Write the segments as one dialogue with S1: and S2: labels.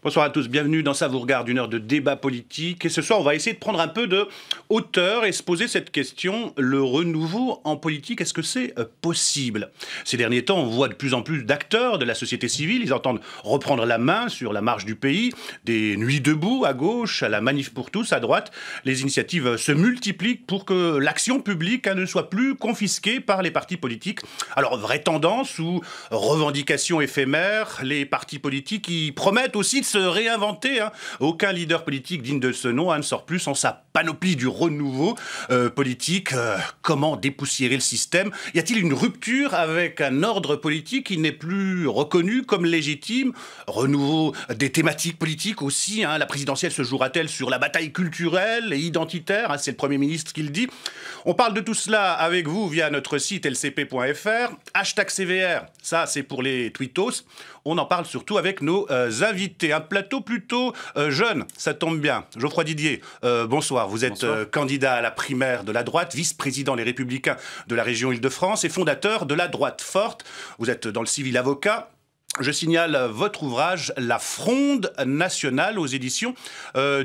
S1: Bonsoir à tous, bienvenue dans Ça vous regarde, une heure de débat politique. Et ce soir, on va essayer de prendre un peu de hauteur et se poser cette question, le renouveau en politique, est-ce que c'est possible? Ces derniers temps, on voit de plus en plus d'acteurs de la société civile, ils entendent reprendre la main sur la marche du pays, des nuits debout à gauche, à la manif pour tous à droite. Les initiatives se multiplient pour que l'action publique ne soit plus confisquée par les partis politiques. Alors, vraie tendance ou revendication éphémère, les partis politiques qui promettent aussi de se réinventer. Aucun leader politique digne de ce nom ne sort plus sans sa panoplie du renouveau politique. Comment dépoussiérer le système? Y a-t-il une rupture avec un ordre politique qui n'est plus reconnu comme légitime? Renouveau des thématiques politiques aussi. La présidentielle se jouera-t-elle sur la bataille culturelle et identitaire? C'est le Premier ministre qui le dit. On parle de tout cela avec vous via notre site lcp.fr. #CVR, ça c'est pour les tweetos. On en parle surtout avec nos invités. Un plateau plutôt jeune, ça tombe bien. Geoffroy Didier, bonsoir. Vous êtes candidat à la primaire de la droite, vice-président Les Républicains de la région Île-de-France et fondateur de la droite forte. Vous êtes dans le civil avocat. Je signale votre ouvrage « La Fronde nationale » aux éditions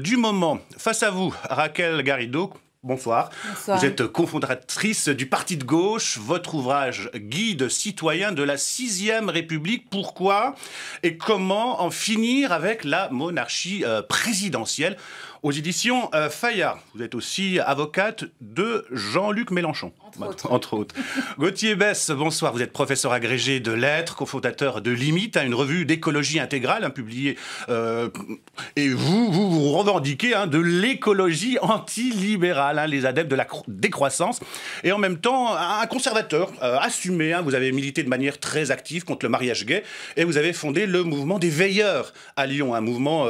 S1: du Moment. Face à vous, Raquel Garrido. Bonsoir. Bonsoir. Vous êtes cofondatrice du Parti de gauche. Votre ouvrage « Guide citoyen de la 6e République ». Pourquoi et comment en finir avec la monarchie présidentielle? Aux éditions Fayard. Vous êtes aussi avocate de Jean-Luc Mélenchon. Entre autres. Gauthier Besse, bonsoir. Vous êtes professeur agrégé de lettres, cofondateur de Limite, une revue d'écologie intégrale, publiée. Et vous revendiquez de l'écologie antilibérale, les adeptes de la décroissance. Et en même temps, un conservateur assumé. Vous avez milité de manière très active contre le mariage gay. Et vous avez fondé le mouvement des Veilleurs à Lyon, un mouvement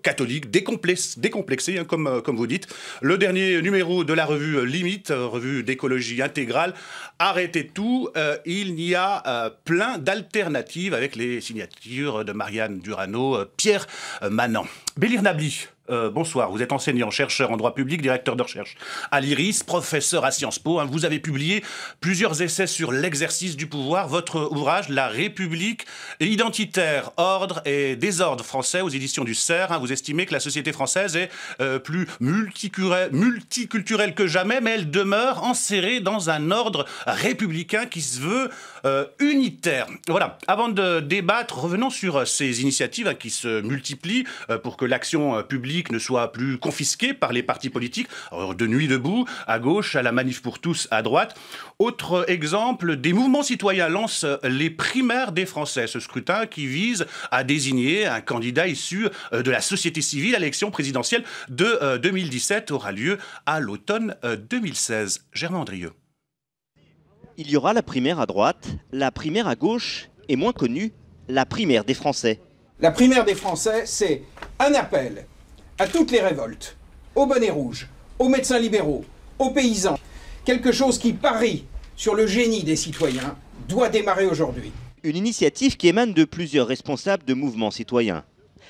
S1: catholique décomplexé, comme vous dites. Le dernier numéro de la revue Limite, revue d'écologie intégrale, arrêtez tout, il y a plein d'alternatives avec les signatures de Marianne Durano, Pierre Manant. Bélir Nabli. Bonsoir, vous êtes enseignant, chercheur en droit public, directeur de recherche à l'IRIS, professeur à Sciences Po. Vous avez publié plusieurs essais sur l'exercice du pouvoir. Votre ouvrage, La République identitaire, ordre et désordre français aux éditions du CERF. Vous estimez que la société française est plus multiculturelle que jamais, mais elle demeure enserrée dans un ordre républicain qui se veut unitaire. Voilà, avant de débattre, revenons sur ces initiatives qui se multiplient pour que l'action publique ne soit plus confisquée par les partis politiques. Alors, de nuit debout, à gauche, à la manif pour tous, à droite. Autre exemple, des mouvements citoyens lancent les primaires des Français. Ce scrutin qui vise à désigner un candidat issu de la société civile à l'élection présidentielle de 2017 aura lieu à l'automne 2016. Germain Andrieux.
S2: Il y aura la primaire à droite, la primaire à gauche et moins connue, la primaire des Français.
S3: La primaire des Français, c'est un appel à toutes les révoltes, aux bonnets rouges, aux médecins libéraux, aux paysans. Quelque chose qui parie sur le génie des citoyens doit démarrer aujourd'hui.
S2: Une initiative qui émane de plusieurs responsables de mouvements citoyens.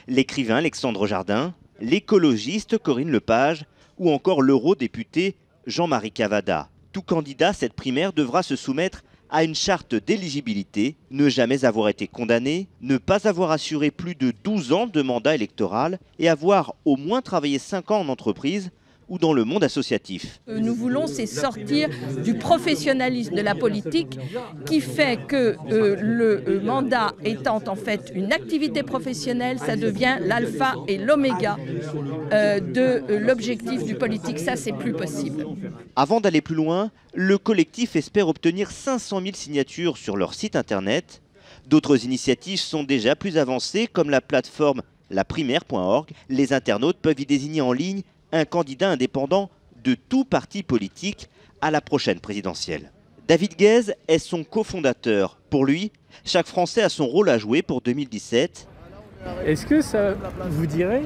S2: L'écrivain Alexandre Jardin, l'écologiste Corinne Lepage ou encore l'eurodéputé Jean-Marie Cavada. Tout candidat à cette primaire devra se soumettre à une charte d'éligibilité, ne jamais avoir été condamné, ne pas avoir assuré plus de 12 ans de mandat électoral et avoir au moins travaillé 5 ans en entreprise ou dans le monde associatif.
S4: Nous voulons, c'est sortir du professionnalisme de la politique qui fait que le mandat étant en fait une activité professionnelle, ça devient l'alpha et l'oméga de l'objectif du politique. Ça, c'est plus possible.
S2: Avant d'aller plus loin, le collectif espère obtenir 500 000 signatures sur leur site internet. D'autres initiatives sont déjà plus avancées, comme la plateforme laprimaire.org. Les internautes peuvent y désigner en ligne un candidat indépendant de tout parti politique à la prochaine présidentielle. David Guez est son cofondateur. Pour lui, chaque Français a son rôle à jouer pour 2017.
S5: Est-ce que ça vous dirait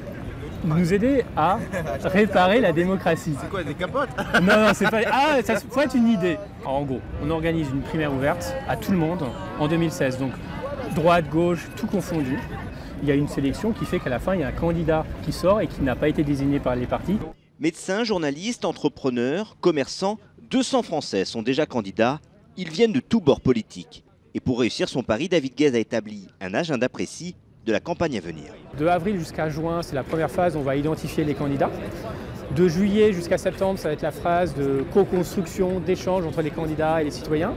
S5: de nous aider à réparer la démocratie?
S6: C'est quoi, des capotes?
S5: Non, c'est pas... Ah, ça pourrait être une idée. Alors, en gros, on organise une primaire ouverte à tout le monde en 2016. Donc, droite, gauche, tout confondu. il y a une sélection qui fait qu'à la fin, il y a un candidat qui sort et qui n'a pas été désigné par les partis.
S2: Médecins, journalistes, entrepreneurs, commerçants, 200 Français sont déjà candidats. Ils viennent de tous bords politiques. Et pour réussir son pari, David Guez a établi un agenda précis de la campagne à venir.
S5: De avril jusqu'à juin, c'est la première phase, on va identifier les candidats. De juillet jusqu'à septembre, ça va être la phase de co-construction, d'échange entre les candidats et les citoyens.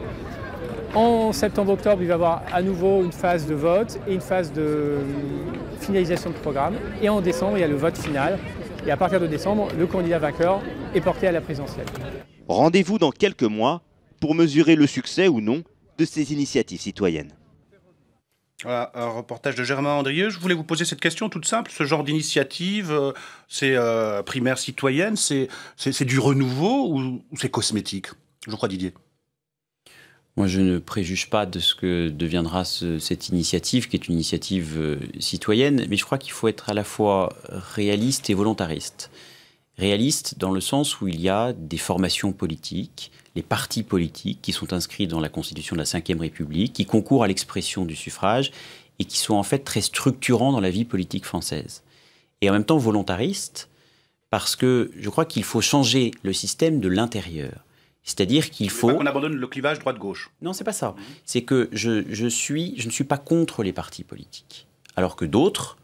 S5: En septembre-octobre, il va y avoir à nouveau une phase de vote et une phase de finalisation de programme. Et en décembre, il y a le vote final. Et à partir de décembre, le candidat vainqueur est porté à la présidentielle.
S2: Rendez-vous dans quelques mois pour mesurer le succès ou non de ces initiatives citoyennes.
S1: Voilà, un reportage de Germain Andrieux. Je voulais vous poser cette question toute simple. Ce genre d'initiative, c'est primaire citoyenne, c'est du renouveau ou c'est cosmétique? Je crois, Didier.
S6: Moi, je ne préjuge pas de ce que deviendra cette initiative, qui est une initiative citoyenne, mais je crois qu'il faut être à la fois réaliste et volontariste. Réaliste dans le sens où il y a des formations politiques, les partis politiques qui sont inscrits dans la Constitution de la Ve République, qui concourent à l'expression du suffrage et qui sont en fait très structurants dans la vie politique française. Et en même temps volontariste, parce que je crois qu'il faut changer le système de l'intérieur. C'est-à-dire qu'il faut...
S1: Pas qu'on abandonne le clivage droite-gauche.
S6: Non, c'est pas ça. C'est que je ne suis pas contre les partis politiques. Alors que d'autres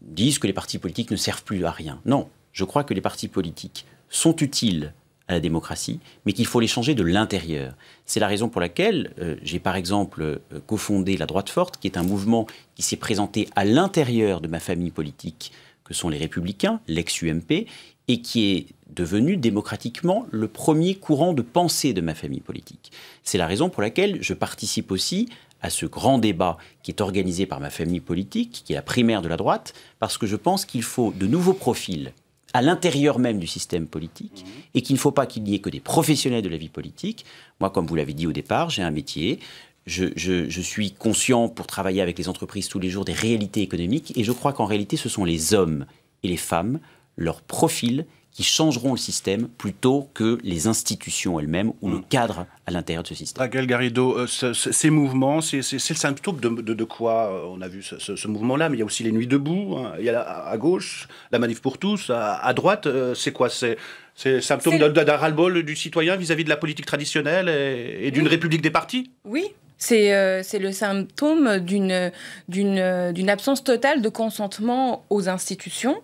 S6: disent que les partis politiques ne servent plus à rien. Non, je crois que les partis politiques sont utiles à la démocratie, mais qu'il faut les changer de l'intérieur. C'est la raison pour laquelle j'ai par exemple cofondé la Droite Forte, qui est un mouvement qui s'est présenté à l'intérieur de ma famille politique, que sont les Républicains, l'ex-UMP, et qui est devenu démocratiquement le premier courant de pensée de ma famille politique. C'est la raison pour laquelle je participe aussi à ce grand débat qui est organisé par ma famille politique, qui est la primaire de la droite, parce que je pense qu'il faut de nouveaux profils à l'intérieur même du système politique, et qu'il ne faut pas qu'il n'y ait que des professionnels de la vie politique. Moi, comme vous l'avez dit au départ, j'ai un métier, je suis conscient pour travailler avec les entreprises tous les jours des réalités économiques, et je crois qu'en réalité, ce sont les hommes et les femmes, leurs profils, qui changeront le système plutôt que les institutions elles-mêmes ou le cadre à l'intérieur de ce système.
S1: Raquel Garrido, ces mouvements, c'est le symptôme de quoi? On a vu ce mouvement-là, mais il y a aussi les Nuits debout, hein. Il y a à gauche, la Manif pour tous, à droite, c'est quoi? C'est le symptôme d'un ras-le-bol du citoyen vis-à-vis de la politique traditionnelle et d'une république des partis?
S7: Oui. C'est le symptôme d'une absence totale de consentement aux institutions.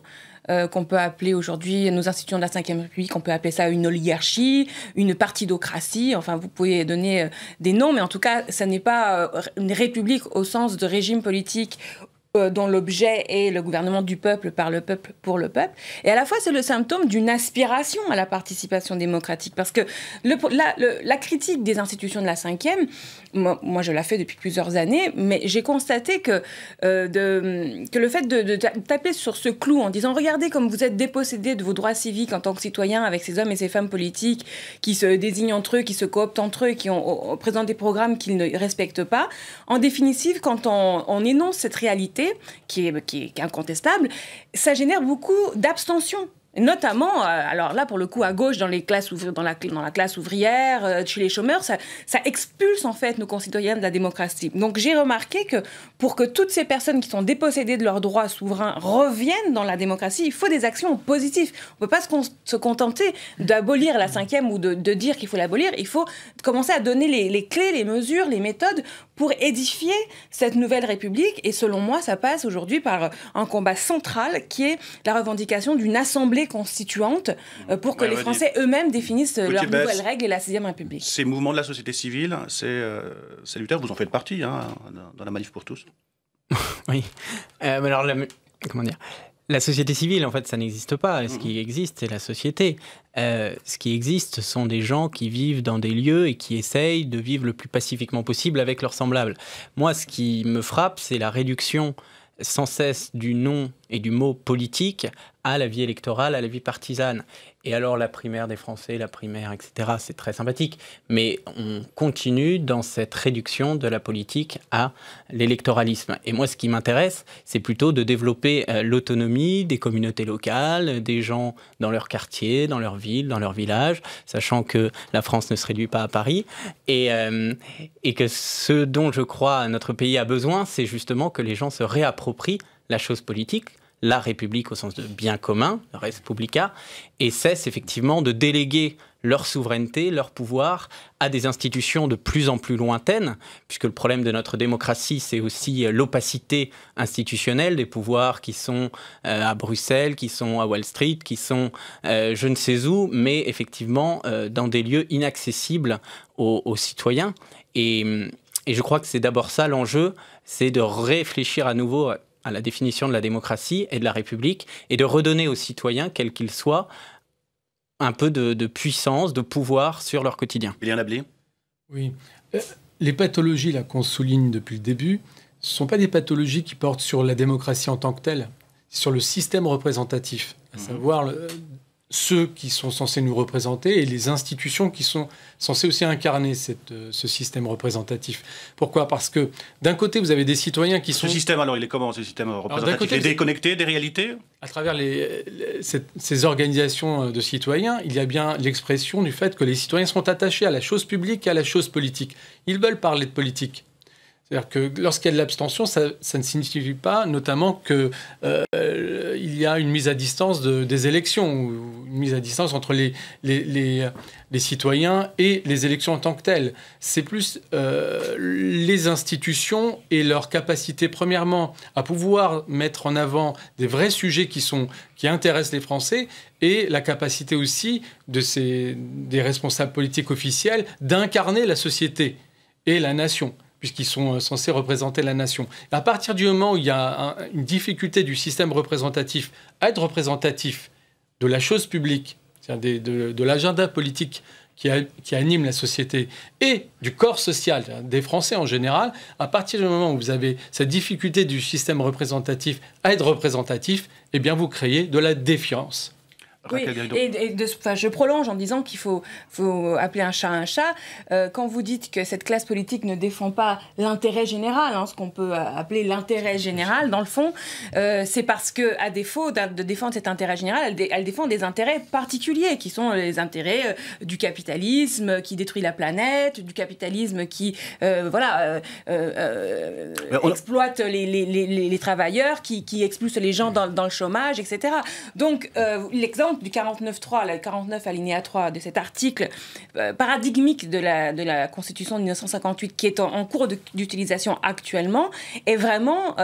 S7: Qu'on peut appeler aujourd'hui nos institutions de la Ve République, on peut appeler ça une oligarchie, une partidocratie, enfin vous pouvez donner des noms, mais en tout cas, ça n'est pas une république au sens de régime politique dont l'objet est le gouvernement du peuple, par le peuple, pour le peuple. Et à la fois, c'est le symptôme d'une aspiration à la participation démocratique. Parce que la critique des institutions de la Ve, moi je la fais depuis plusieurs années, mais j'ai constaté que le fait de taper sur ce clou en disant « Regardez comme vous êtes dépossédés de vos droits civiques en tant que citoyens avec ces hommes et ces femmes politiques qui se désignent entre eux, qui se cooptent entre eux, qui présentent des programmes qu'ils ne respectent pas. » En définitive, quand on énonce cette réalité, qui est incontestable, ça génère beaucoup d'abstention. Notamment, alors là, pour le coup, à gauche, dans la classe ouvrière, chez les chômeurs, ça expulse en fait nos concitoyens de la démocratie. Donc j'ai remarqué que pour que toutes ces personnes qui sont dépossédées de leurs droits souverains reviennent dans la démocratie, il faut des actions positives. On ne peut pas se contenter d'abolir la Ve ou de dire qu'il faut l'abolir. Il faut commencer à donner les clés, les mesures, les méthodes pour édifier cette nouvelle République. Et selon moi, ça passe aujourd'hui par un combat central qui est la revendication d'une assemblée constituante pour que les Français eux-mêmes définissent leurs nouvelles règles et la 6e République.
S1: Ces mouvements de la société civile, c'est salutaire, vous en faites partie hein, dans la Manif pour tous.
S8: Oui, alors comment dire, la société civile, en fait, ça n'existe pas. Ce qui existe, c'est la société. Ce qui existe, ce sont des gens qui vivent dans des lieux et qui essayent de vivre le plus pacifiquement possible avec leurs semblables. Moi, ce qui me frappe, c'est la réduction sans cesse du nom et du mot politique à la vie électorale, à la vie partisane. Et alors la primaire des Français, la primaire, etc., c'est très sympathique. Mais on continue dans cette réduction de la politique à l'électoralisme. Et moi, ce qui m'intéresse, c'est plutôt de développer l'autonomie des communautés locales, des gens dans leur quartier, dans leur ville, dans leur village, sachant que la France ne se réduit pas à Paris. Et que ce dont je crois notre pays a besoin, c'est justement que les gens se réapproprient la chose politique, la République au sens de bien commun, le res publica, et cesse effectivement de déléguer leur souveraineté, leur pouvoir à des institutions de plus en plus lointaines, puisque le problème de notre démocratie, c'est aussi l'opacité institutionnelle des pouvoirs qui sont à Bruxelles, qui sont à Wall Street, qui sont je ne sais où, mais effectivement dans des lieux inaccessibles aux citoyens. Et je crois que c'est d'abord ça l'enjeu, c'est de réfléchir à nouveau à la définition de la démocratie et de la République, et de redonner aux citoyens, quels qu'ils soient, un peu de puissance, de pouvoir sur leur quotidien.
S1: William Lablé ?
S9: Oui. Les pathologies là, qu'on souligne depuis le début, ce ne sont pas des pathologies qui portent sur la démocratie en tant que telle, sur le système représentatif, à savoir ceux qui sont censés nous représenter et les institutions qui sont censées aussi incarner ce système représentatif. Pourquoi ? Parce que d'un côté, vous avez des citoyens qui sont...
S1: Ce système, alors, il est comment, ce système représentatif ? Il est déconnecté des réalités ? À
S9: travers ces organisations de citoyens, il y a bien l'expression du fait que les citoyens sont attachés à la chose publique et à la chose politique. Ils veulent parler de politique. C'est-à-dire que lorsqu'il y a de l'abstention, ça ne signifie pas notamment qu'il y a une mise à distance des élections, ou une mise à distance entre les citoyens et les élections en tant que telles. C'est plus les institutions et leur capacité, premièrement, à pouvoir mettre en avant des vrais sujets qui intéressent les Français, et la capacité aussi des responsables politiques officiels d'incarner la société et la nation, puisqu'ils sont censés représenter la nation. Et à partir du moment où il y a une difficulté du système représentatif à être représentatif de la chose publique, c'est-à-dire de l'agenda politique qui anime la société, et du corps social, des Français en général, à partir du moment où vous avez cette difficulté du système représentatif à être représentatif, eh bien vous créez de la défiance.
S7: Oui, je prolonge en disant qu'il faut appeler un chat. Quand vous dites que cette classe politique ne défend pas l'intérêt général, ce qu'on peut appeler l'intérêt général, dans le fond, c'est parce qu'à défaut de défendre cet intérêt général, elle défend des intérêts particuliers, qui sont les intérêts du capitalisme qui détruit la planète, du capitalisme qui exploite les travailleurs, qui expulse les gens dans le chômage, etc. Donc, l'exemple du 49.3, le 49 alinéa 3 de cet article paradigmique de la Constitution de 1958 qui est en cours d'utilisation actuellement est vraiment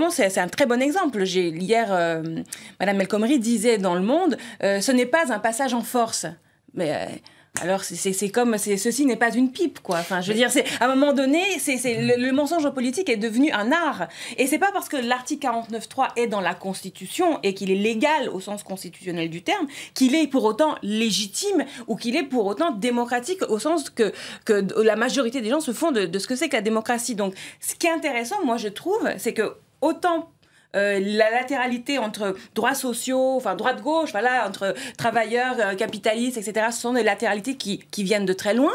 S7: c'est un très bon exemple. Hier, Madame El Khomri disait dans Le Monde, ce n'est pas un passage en force. Mais... alors, c'est comme ceci n'est pas une pipe, quoi. Enfin, je veux dire, à un moment donné, le mensonge politique est devenu un art. Et c'est pas parce que l'article 49.3 est dans la Constitution et qu'il est légal au sens constitutionnel du terme qu'il est pour autant légitime ou qu'il est pour autant démocratique au sens que la majorité des gens se font de ce que c'est que la démocratie. Donc, ce qui est intéressant, moi, je trouve, c'est que autant la latéralité entre droits sociaux, enfin droite-gauche, entre travailleurs, capitalistes, etc., ce sont des latéralités qui viennent de très loin.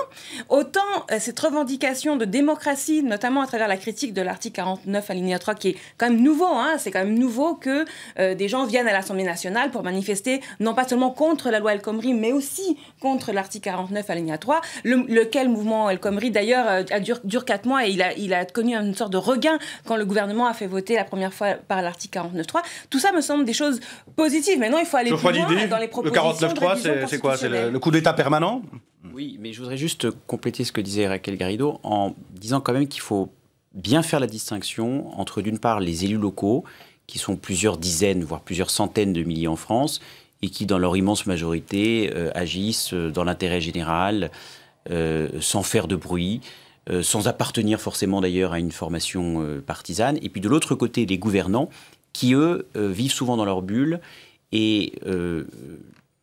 S7: Autant cette revendication de démocratie, notamment à travers la critique de l'article 49 alinéa 3, qui est quand même nouveau, c'est quand même nouveau que des gens viennent à l'Assemblée nationale pour manifester, non pas seulement contre la loi El Khomri, mais aussi contre l'article 49 alinéa 3, lequel mouvement El Khomri, d'ailleurs, dure 4 mois et il a connu une sorte de regain quand le gouvernement a fait voter la première fois par l'article 49.3. Tout ça me semble des choses positives. Maintenant, il faut aller plus loin dans les propositions.
S1: Le 49.3, c'est quoi ? C'est le coup d'État permanent ?
S6: Oui, mais je voudrais juste compléter ce que disait Raquel Garrido en disant quand même qu'il faut bien faire la distinction entre, d'une part, les élus locaux, qui sont plusieurs dizaines, voire plusieurs centaines de milliers en France, et qui, dans leur immense majorité, agissent dans l'intérêt général, sans faire de bruit, sans appartenir forcément d'ailleurs à une formation partisane. Et puis de l'autre côté, les gouvernants qui, eux, vivent souvent dans leur bulle et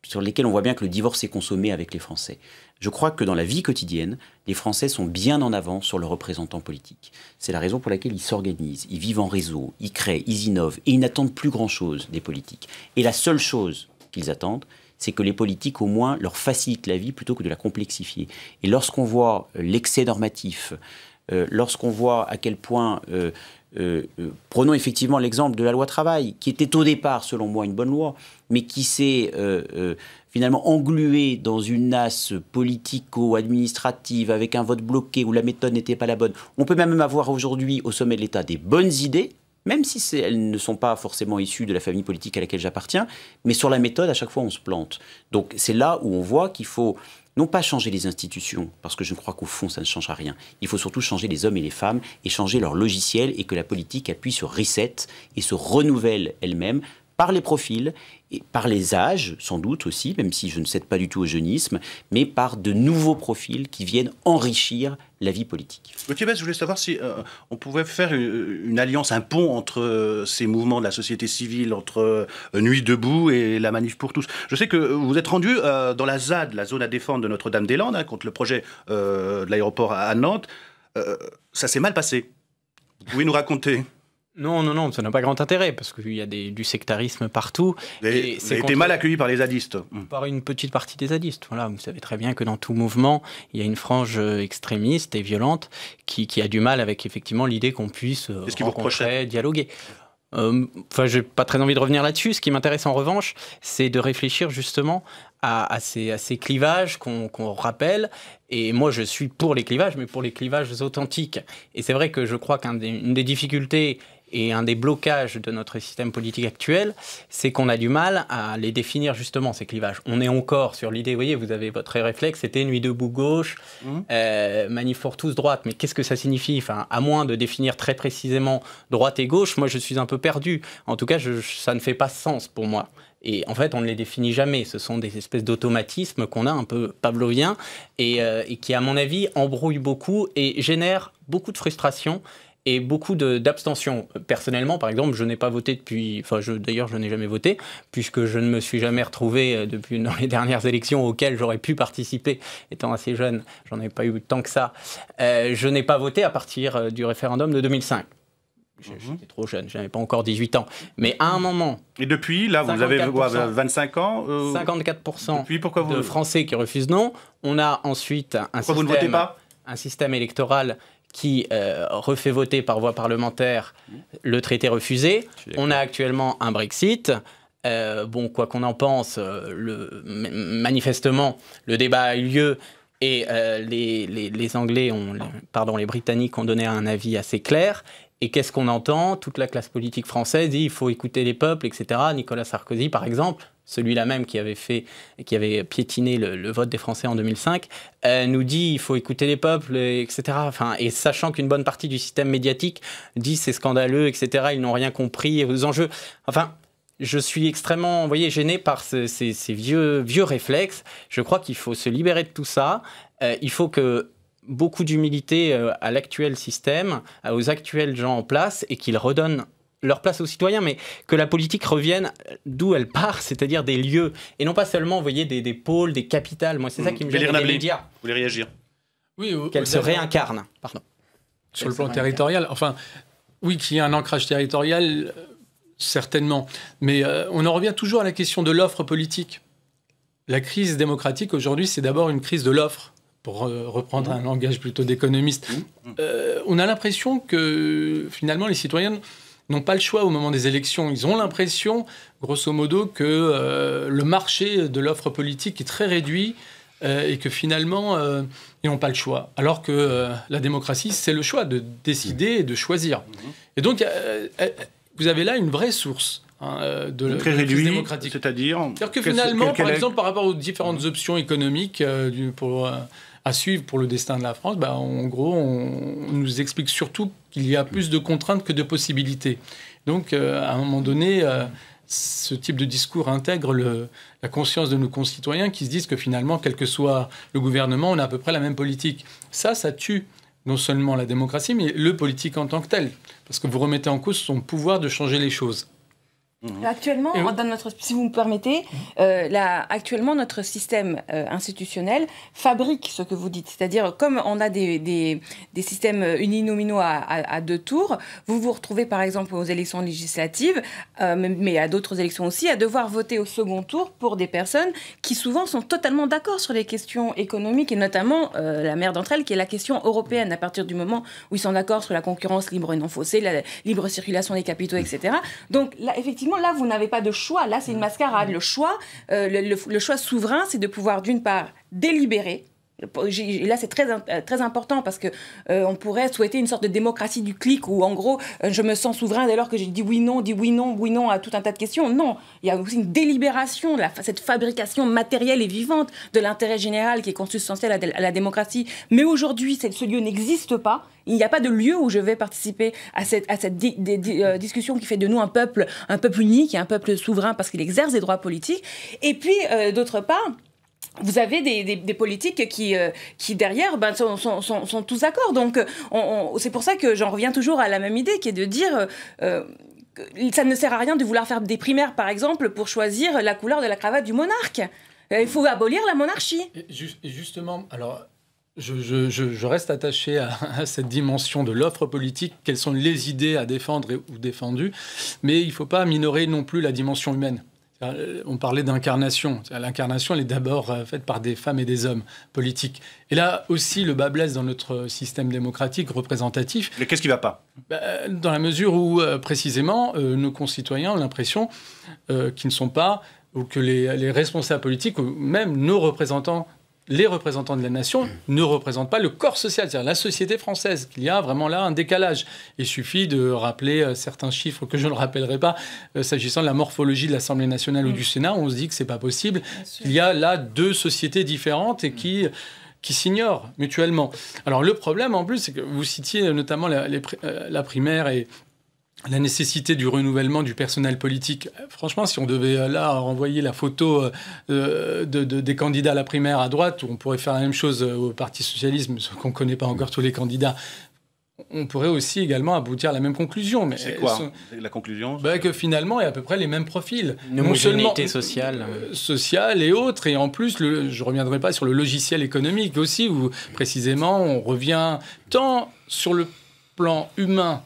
S6: sur lesquels on voit bien que le divorce est consommé avec les Français. Je crois que dans la vie quotidienne, les Français sont bien en avance sur leurs représentants politiques. C'est la raison pour laquelle ils s'organisent, ils vivent en réseau, ils créent, ils innovent et ils n'attendent plus grand-chose des politiques. Et la seule chose qu'ils attendent, c'est que les politiques, au moins, leur facilitent la vie plutôt que de la complexifier. Et lorsqu'on voit l'excès normatif, lorsqu'on voit à quel point... prenons effectivement l'exemple de la loi travail, qui était au départ, selon moi, une bonne loi, mais qui s'est finalement engluée dans une nasse politico-administrative avec un vote bloqué où la méthode n'était pas la bonne. On peut même avoir aujourd'hui au sommet de l'État des bonnes idées, même si elles ne sont pas forcément issues de la famille politique à laquelle j'appartiens, mais sur la méthode, à chaque fois, on se plante. Donc c'est là où on voit qu'il faut non pas changer les institutions, parce que je crois qu'au fond, ça ne changera rien. Il faut surtout changer les hommes et les femmes et changer leur logiciel et que la politique appuie sur reset et se renouvelle elle-même par les profils et par les âges, sans doute aussi, même si je ne cède pas du tout au jeunisme, mais par de nouveaux profils qui viennent enrichir la vie politique.
S1: Gauthier Besse, je voulais savoir si on pouvait faire une alliance, un pont entre ces mouvements de la société civile, entre Nuit debout et la Manif pour tous. Je sais que vous êtes rendu dans la ZAD, la zone à défendre de Notre-Dame-des-Landes, hein, contre le projet de l'aéroport à Nantes. Ça s'est mal passé. Vous pouvez nous raconter ?
S8: Non, ça n'a pas grand intérêt, parce qu'il y a du sectarisme partout.
S1: Vous avez été mal accueilli par les zadistes.
S8: Par une petite partie des zadistes. Voilà, vous savez très bien que dans tout mouvement, il y a une frange extrémiste et violente qui a du mal avec effectivement l'idée qu'on puisse rencontrer, dialoguer. J'ai pas très envie de revenir là-dessus. Ce qui m'intéresse en revanche, c'est de réfléchir justement à ces clivages qu'on rappelle. Et moi, je suis pour les clivages, mais pour les clivages authentiques. Et c'est vrai que je crois qu'une des difficultés et un des blocages de notre système politique actuel, c'est qu'on a du mal à les définir justement, ces clivages. On est encore sur l'idée, vous voyez, vous avez votre réflexe, c'était Nuit debout gauche, Manif pour tous droite. Mais qu'est-ce que ça signifie ? Enfin, à moins de définir très précisément droite et gauche, moi je suis un peu perdu. En tout cas, ça ne fait pas sens pour moi. Et en fait, on ne les définit jamais. Ce sont des espèces d'automatismes qu'on a un peu pavloviens et qui, à mon avis, embrouillent beaucoup et génèrent beaucoup de frustration et beaucoup d'abstention. Personnellement, par exemple, je n'ai pas voté depuis... D'ailleurs, je n'ai jamais voté, puisque je ne me suis jamais retrouvé dans les dernières élections auxquelles j'aurais pu participer. Étant assez jeune, j'en ai pas eu tant que ça. Je n'ai pas voté à partir du référendum de 2005. J'étais trop jeune, je n'avais pas encore 18 ans. Mais à un moment...
S1: Et depuis, là, vous avez 25 ans
S8: 54%
S1: depuis, pourquoi vous...
S8: de Français qui refusent non. On a ensuite un système électoral qui refait voter par voie parlementaire le traité refusé. On a actuellement un Brexit. Quoi qu'on en pense, manifestement, le débat a eu lieu et les Anglais, les Britanniques ont donné un avis assez clair. Et qu'est-ce qu'on entend ? Toute la classe politique française dit il faut écouter les peuples, etc. Nicolas Sarkozy, par exemple, celui-là même qui avait piétiné le vote des Français en 2005, nous dit il faut écouter les peuples, etc. Et sachant qu'une bonne partie du système médiatique dit c'est scandaleux, etc. Ils n'ont rien compris aux enjeux. Je suis extrêmement, gêné par ces vieux réflexes. Je crois qu'il faut se libérer de tout ça. Il faut que beaucoup d'humilité à l'actuel système, aux actuels gens en place, et qu'ils redonnent leur place aux citoyens, mais que la politique revienne d'où elle part, c'est-à-dire des lieux, et non pas seulement, des pôles, des capitales. Moi, c'est ça qui me gêne, les médias.
S1: Vous voulez réagir ?
S8: Oui, qu'elle se réincarne. Pardon.
S9: Sur le plan territorial, oui, qu'il y ait un ancrage territorial, certainement. Mais on en revient toujours à la question de l'offre politique. La crise démocratique, aujourd'hui, c'est d'abord une crise de l'offre. Pour reprendre un langage plutôt d'économiste, on a l'impression que finalement les citoyens n'ont pas le choix au moment des élections. Ils ont l'impression, grosso modo, que le marché de l'offre politique est très réduit et que finalement ils n'ont pas le choix. Alors que la démocratie, c'est le choix de décider et de choisir. Et donc vous avez là une vraie source. De
S1: très réduit, démocratique. C'est-à-dire
S9: que finalement, par exemple, par rapport aux différentes options économiques à suivre pour le destin de la France, en gros, on nous explique surtout qu'il y a plus de contraintes que de possibilités. Donc, à un moment donné, ce type de discours intègre la conscience de nos concitoyens qui se disent que finalement, quel que soit le gouvernement, on a à peu près la même politique. Ça tue non seulement la démocratie, mais le politique en tant que tel. Parce que vous remettez en cause son pouvoir de changer les choses.
S7: Actuellement, si vous me permettez, actuellement, notre système institutionnel fabrique ce que vous dites. C'est-à-dire, comme on a des systèmes uninominaux à 2 tours, vous vous retrouvez, par exemple, aux élections législatives, mais à d'autres élections aussi, à devoir voter au second tour pour des personnes qui, souvent, sont totalement d'accord sur les questions économiques, et notamment la mère d'entre elles, qui est la question européenne, à partir du moment où ils sont d'accord sur la concurrence libre et non faussée, la libre circulation des capitaux, etc. Donc, là, effectivement, là, vous n'avez pas de choix. Là, c'est une mascarade. Le choix, le choix souverain, c'est de pouvoir, d'une part, délibérer. Et là, c'est très important parce que on pourrait souhaiter une sorte de démocratie du clic où, en gros, je me sens souverain dès lors que j'ai dit oui, non à tout un tas de questions. Non, il y a aussi une délibération, cette fabrication matérielle et vivante de l'intérêt général qui est consubstantielle à la démocratie. Mais aujourd'hui, ce lieu n'existe pas. Il n'y a pas de lieu où je vais participer à cette discussion qui fait de nous un peuple unique et un peuple souverain parce qu'il exerce des droits politiques. Et puis, d'autre part, vous avez des politiques qui derrière, sont tous d'accord. Donc, c'est pour ça que j'en reviens toujours à la même idée, qui est de dire... ça ne sert à rien de vouloir faire des primaires, par exemple, pour choisir la couleur de la cravate du monarque. Il faut abolir la monarchie.
S9: Et justement, alors... Je reste attaché à cette dimension de l'offre politique, quelles sont les idées à défendre ou défendues, mais il ne faut pas minorer non plus la dimension humaine. On parlait d'incarnation. L'incarnation, elle est d'abord faite par des femmes et des hommes politiques. Et là aussi, le bas blesse dans notre système démocratique représentatif.
S1: Mais qu'est-ce qui ne va pas ?
S9: Dans la mesure où, précisément, nos concitoyens ont l'impression qu'ils ne sont pas, ou que les responsables politiques, ou même nos représentants, les représentants de la nation ne représentent pas le corps social, c'est-à-dire la société française, qu'il y a vraiment là un décalage. Il suffit de rappeler certains chiffres que je ne rappellerai pas, s'agissant de la morphologie de l'Assemblée nationale ou du Sénat, on se dit que c'est pas possible. Il y a là 2 sociétés différentes et qui s'ignorent mutuellement. Alors le problème en plus, c'est que vous citiez notamment la primaire et la nécessité du renouvellement du personnel politique. Franchement, si on devait là renvoyer la photo des candidats à la primaire à droite, on pourrait faire la même chose au Parti socialiste, mais qu'on ne connaît pas encore tous les candidats. On pourrait aussi également aboutir à la conclusion. Mais
S1: c'est quoi la conclusion?
S9: Que finalement, il y a à peu près les mêmes profils.
S8: Une homogénéité sociale.
S9: Sociale et autres. Et en plus, je ne reviendrai pas sur le logiciel économique aussi, où précisément, on revient tant sur le plan humain,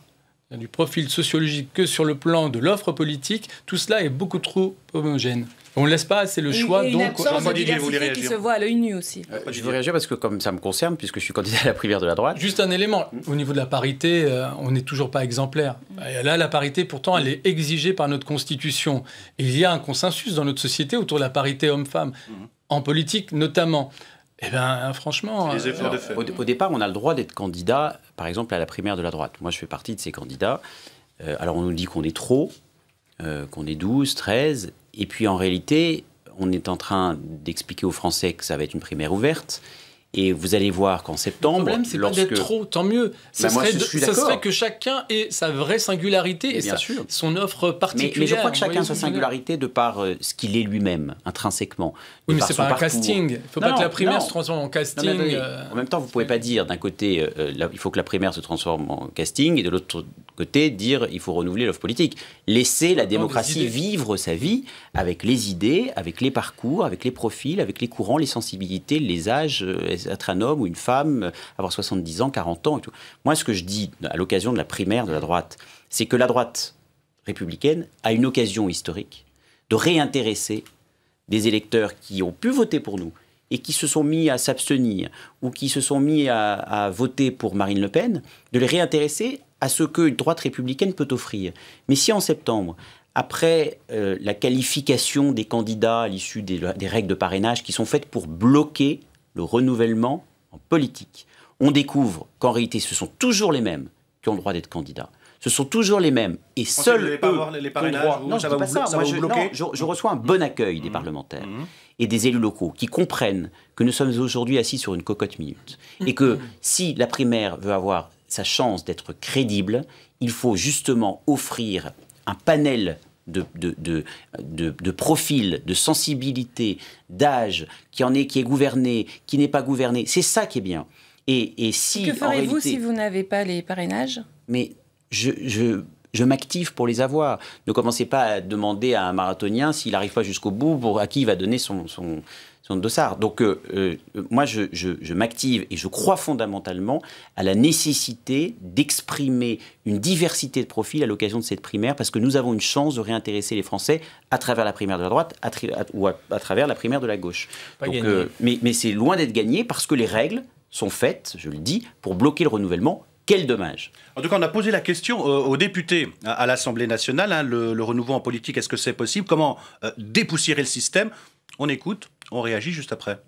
S9: du profil sociologique, que sur le plan de l'offre politique. Tout cela est beaucoup trop homogène. On ne laisse pas assez le choix.
S7: Une absence de diversité qui se voit à l'œil nu aussi.
S6: Je veux réagir parce que comme ça me concerne, puisque je suis candidat à la primaire de la droite.
S9: Juste un élément. Au niveau de la parité, on n'est toujours pas exemplaire. Et là, la parité, pourtant, elle est exigée par notre Constitution. Et il y a un consensus dans notre société autour de la parité homme-femme, en politique notamment. Eh bien, franchement...
S1: Les efforts de fait.
S6: Au départ, on a le droit d'être candidat, par exemple, à la primaire de la droite. Moi, je fais partie de ces candidats. Alors, on nous dit qu'on est trop, qu'on est 12, 13... Et puis en réalité, on est en train d'expliquer aux Français que ça va être une primaire ouverte. Et vous allez voir qu'en septembre...
S9: Le problème, c'est pas d'être trop, tant mieux. Ça serait que chacun ait sa vraie singularité et son offre particulière.
S6: Mais je crois que chacun a sa singularité de par ce qu'il est lui-même, intrinsèquement.
S9: Oui, mais c'est pas un casting. Il ne faut pas que la primaire se transforme en casting.
S6: En même temps, vous ne pouvez pas dire d'un côté, il faut que la primaire se transforme en casting, et de l'autre côté, dire il faut renouveler l'offre politique. Laisser la démocratie vivre sa vie avec les idées, avec les parcours, avec les profils, avec les courants, les sensibilités, les âges... être un homme ou une femme, avoir 70 ans, 40 ans et tout. Moi, ce que je dis à l'occasion de la primaire de la droite, c'est que la droite républicaine a une occasion historique de réintéresser des électeurs qui ont pu voter pour nous et qui se sont mis à s'abstenir ou qui se sont mis à voter pour Marine Le Pen, de les réintéresser à ce qu'une droite républicaine peut offrir. Mais si en septembre, après la qualification des candidats à l'issue des règles de parrainage qui sont faites pour bloquer le renouvellement en politique, on découvre qu'en réalité, ce sont toujours les mêmes qui ont le droit d'être candidats. Ce sont toujours les mêmes. Et seuls eux ont le droit. Non, je ne dis pas ça. Moi, je reçois un bon accueil des parlementaires et des élus locaux qui comprennent que nous sommes aujourd'hui assis sur une cocotte minute. Et que si la primaire veut avoir sa chance d'être crédible, il faut justement offrir un panel de profil, de sensibilité, d'âge, qui est gouverné, qui n'est pas gouverné. C'est ça qui est bien. Et si,
S7: que ferez-vous si vous n'avez pas les parrainages ?
S6: Mais je m'active pour les avoir. Ne commencez pas à demander à un marathonien s'il n'arrive pas jusqu'au bout, à qui il va donner son dossard. Donc moi, je m'active et je crois fondamentalement à la nécessité d'exprimer une diversité de profils à l'occasion de cette primaire, parce que nous avons une chance de réintéresser les Français à travers la primaire de la droite ou à travers la primaire de la gauche. Donc, mais c'est loin d'être gagné, parce que les règles sont faites, je le dis, pour bloquer le renouvellement. Quel dommage.
S1: En tout cas, on a posé la question aux députés à l'Assemblée nationale, hein, le renouveau en politique, est-ce que c'est possible? Comment dépoussiérer le système? On écoute, on réagit juste après.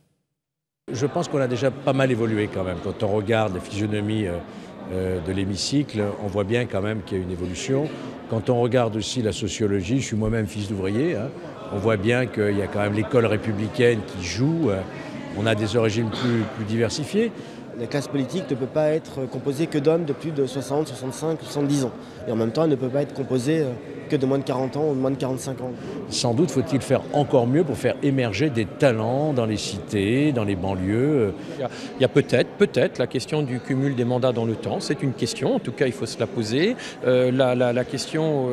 S10: Je pense qu'on a déjà pas mal évolué quand même. Quand on regarde la physionomie de l'hémicycle, on voit bien quand même qu'il y a une évolution. Quand on regarde aussi la sociologie, je suis moi-même fils d'ouvrier, hein, on voit bien qu'il y a quand même l'école républicaine qui joue. On a des origines plus diversifiées.
S11: La classe politique ne peut pas être composée que d'hommes de plus de 60, 65, 70 ans. Et en même temps, elle ne peut pas être composée que de moins de 40 ans ou de moins de 45 ans.
S10: Sans doute faut-il faire encore mieux pour faire émerger des talents dans les cités, dans les banlieues.
S12: Il y a peut-être la question du cumul des mandats dans le temps. C'est une question, en tout cas il faut se la poser. La question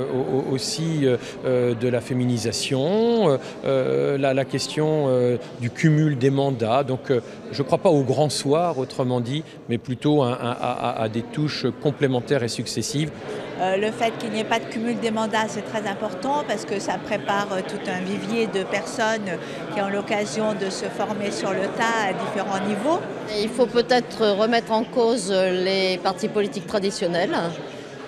S12: aussi de la féminisation, la question du cumul des mandats. Donc je ne crois pas au grand soir, autrement dit, mais plutôt à des touches complémentaires et successives.
S13: Le fait qu'il n'y ait pas de cumul des mandats, c'est très important parce que ça prépare tout un vivier de personnes qui ont l'occasion de se former sur le tas à différents niveaux.
S14: Il faut peut-être remettre en cause les partis politiques traditionnels,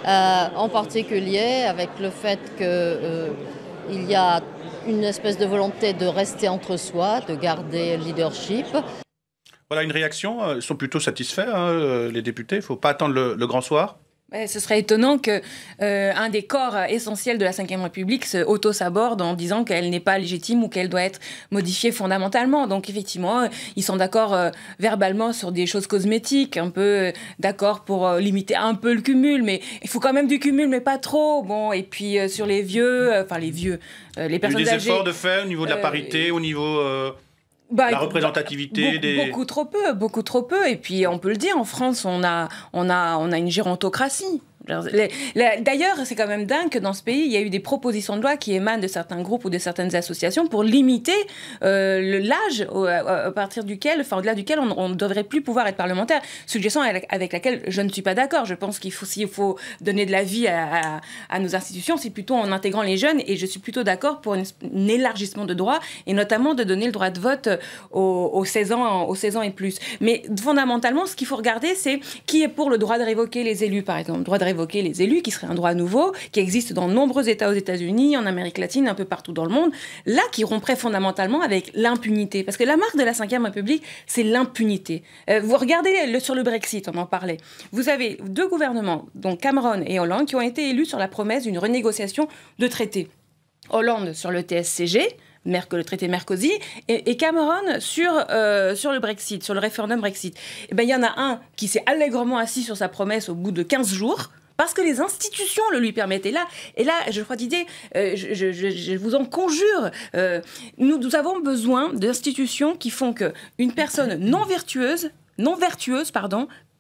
S14: en particulier avec le fait qu'il y a une espèce de volonté de rester entre soi, de garder le leadership.
S1: Voilà une réaction, ils sont plutôt satisfaits, hein, les députés, il ne faut pas attendre le grand soir.
S7: Ce serait étonnant qu'un des corps essentiels de la Ve République se auto-saborde en disant qu'elle n'est pas légitime ou qu'elle doit être modifiée fondamentalement. Donc effectivement, ils sont d'accord verbalement sur des choses cosmétiques, un peu d'accord pour limiter un peu le cumul, mais il faut quand même du cumul, mais pas trop. Bon, et puis sur les vieux, les personnes âgées... Il y a eu des
S1: efforts de fait au niveau de la parité, au niveau... la représentativité
S7: beaucoup trop peu. Et puis, on peut le dire, en France, on a une gérontocratie. D'ailleurs, c'est quand même dingue que dans ce pays, il y a eu des propositions de loi qui émanent de certains groupes ou de certaines associations pour limiter l'âge à partir duquel, enfin au-delà duquel on ne devrait plus pouvoir être parlementaire. Suggestion avec laquelle je ne suis pas d'accord. Je pense s'il faut donner de la vie à nos institutions, c'est plutôt en intégrant les jeunes, et je suis plutôt d'accord pour un élargissement de droits, et notamment de donner le droit de vote aux 16 ans et plus. Mais fondamentalement, ce qu'il faut regarder, c'est qui est pour le droit de révoquer les élus, par exemple. Le droit de révoquer les élus, qui serait un droit nouveau, qui existe dans de nombreux États aux États-Unis, en Amérique latine, un peu partout dans le monde, là, qui romprait fondamentalement avec l'impunité. Parce que la marque de la Ve République, c'est l'impunité. Vous regardez sur le Brexit, on en parlait. Vous avez deux gouvernements, donc Cameron et Hollande, qui ont été élus sur la promesse d'une renégociation de Hollande sur le TSCG, le traité Mercosur, et Cameron sur le Brexit, sur le référendum Brexit. Et ben, il y en a un qui s'est allègrement assis sur sa promesse au bout de 15 jours, parce que les institutions le lui permettaient. Et là, je crois d'idée, je vous en conjure, nous avons besoin d'institutions qui font qu'une personne non vertueuse,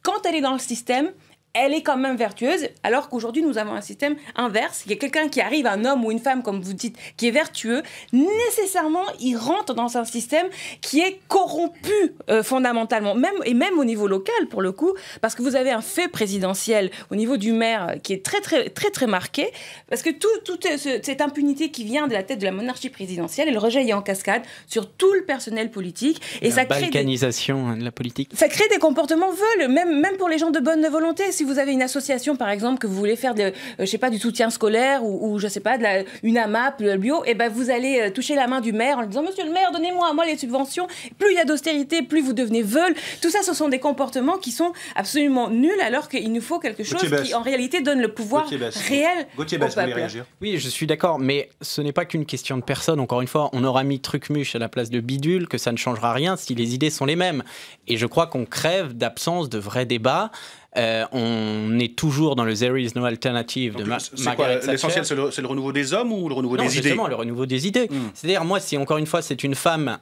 S7: quand elle est dans le système, elle est quand même vertueuse, alors qu'aujourd'hui, nous avons un système inverse. Il y a quelqu'un qui arrive, un homme ou une femme, comme vous dites, qui est vertueux, nécessairement, il rentre dans un système qui est corrompu fondamentalement, même au niveau local, pour le coup, parce que vous avez un fait présidentiel au niveau du maire qui est très, très, très, très marqué, parce que toute cette impunité qui vient de la tête de la monarchie présidentielle, elle rejaillit en cascade sur tout le personnel politique.
S8: Et ça crée balkanisation de la politique.
S7: Ça crée des comportements veules, même pour les gens de bonne volonté. Si vous avez une association, par exemple, que vous voulez faire du soutien scolaire ou je sais pas, une AMAP, le bio, et ben vous allez toucher la main du maire en lui disant « Monsieur le maire, donnez-moi les subventions ». Plus il y a d'austérité, plus vous devenez veule. Tout ça, ce sont des comportements qui sont absolument nuls, alors qu'il nous faut quelque chose qui, en réalité, donne le pouvoir réel au peuple.
S8: Oui, je suis d'accord, mais ce n'est pas qu'une question de personne. Encore une fois, on aura mis Trucmuche à la place de Bidule, que ça ne changera rien si les idées sont les mêmes. Et je crois qu'on crève d'absence de vrais débats. On est toujours dans le There is no alternative de Margaret Thatcher.
S1: L'essentiel, c'est le renouveau des hommes ou le renouveau des idées?
S8: Justement, le renouveau des idées. C'est-à-dire, moi, si encore une fois, c'est une femme